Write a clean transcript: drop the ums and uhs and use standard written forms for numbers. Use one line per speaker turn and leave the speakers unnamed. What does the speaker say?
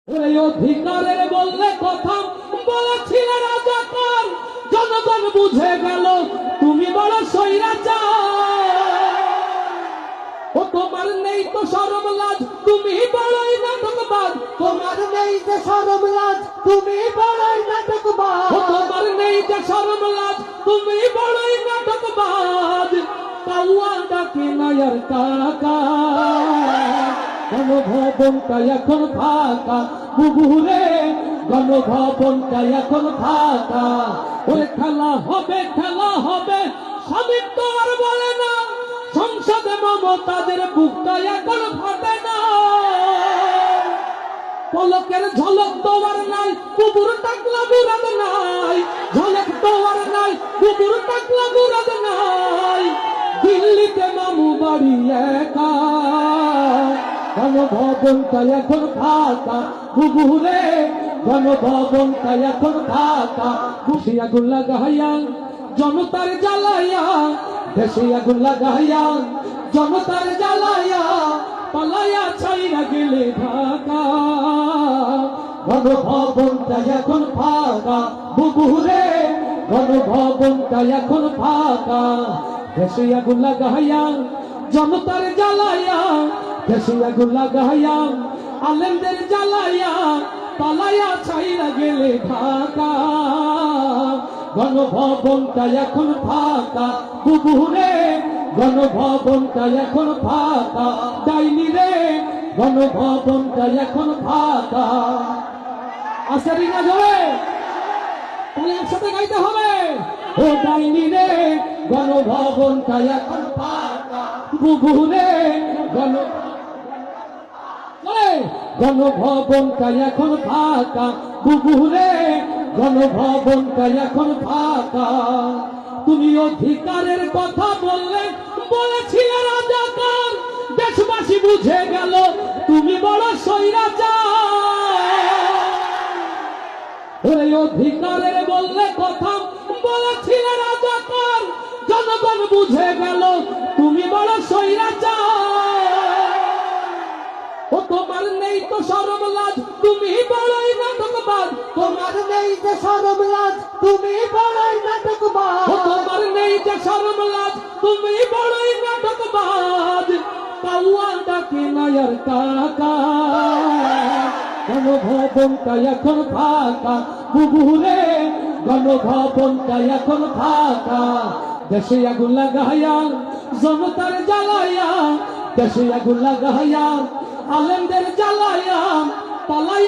ওই অধিকারের বললে কথা বলেছিলে রাজাকার, জনগণ বুঝে গেল তুমি বড় স্বৈরাচার। ও তোমার নেই তো শরম লাজ, তুমি বড়ই নাটকবাজ।
তোমার নেই যে শরম লাজ, তুমি বড়ই নাটকবাজ।
ও তোমার নেই যে শরম লাজ, তুমি বড়ই নাটকবাজ। কাউয়া ডাকে নায়ার কাকা, গণভবনটা এখন ফাঁকা। বুবুরে গণভবনটা এখন ফাঁকা। ওরে খেলা হবে, খেলা হবে, স্বামী তো আর বলে না। সংসদে মমতাদের বুকটা এখন ফাটে না। পলকের ঝলক তো আর নাই, কুকুর টাকলা মুরাদ নাই। ঝলক তো আর নাই, কুকুর টাকলা মুরাদ নাই। দিল্লিতে মামু বাড়ি একা, গণভবনটা এখন ফাঁকা। বুবুরে গণভবনটা এখন ফাঁকা। খুশি আগুন লাগাইয়া জনতার জ্বালাইয়া, দেশে আগুন লাগাইয়া জনতার জ্বালাইয়া, পালাইয়া ছাইরা গেলে ঢাকা। গণভবনটা এখন ফাঁকা। বুবুরে গণভবনটা এখন ফাঁকা। দেশে আগুন লাগাইয়া জনতার জ্বালাইয়া, দেশে আগুন লাগাইয়া আলেমদের জ্বালাইয়া, পালাইয়া ছাইরা গেলে ঢাকা। গণভবনটা এখন ফাঁকা। বুবুরে গণভবনটা এখন ফাঁকা। ডাইনি রে গণভবনটা এখন ফাঁকা। আসারি না যাবে তাহলে একসাথে গাইতে হবে। ও ডাইনি রে গণভবনটা এখন ফাঁকা। বুবুরে গণভবনটা এখন ফাঁকা। বুবুরে গণভবনটা এখন ফাঁকা। তুমি অধিকারের কথা বললে বলেছিলে রাজাকার, দেশবাসী বুঝে গেল তুমি বড় স্বৈরাচার। ওই অধিকারের বললে কথা বলেছিলে রাজাকার, জনগণ বুঝে গেল তুমি বড় স্বৈরাচার। ও তোমার নেই তো শরম লাজ, তুমি বড়ই নাটকবাজ।
তোমার নেই যে শরম লাজ, তুমি বড়ই নাটকবাজ।
ও তোমার নেই যে শরম লাজ, তুমি বড়ই নাটকবাজ। কাউয়া ডাকে নায়ার কাকা, গণভবনটা এখন ফাঁকা। বুবুরে গণভবনটা এখন ফাঁকা। দেশে আগুন লাগাইয়া জনতার জ্বালাইয়া, দেশে আগুন লাগাইয়া আলেমদের জ্বালাইয়া, পালাই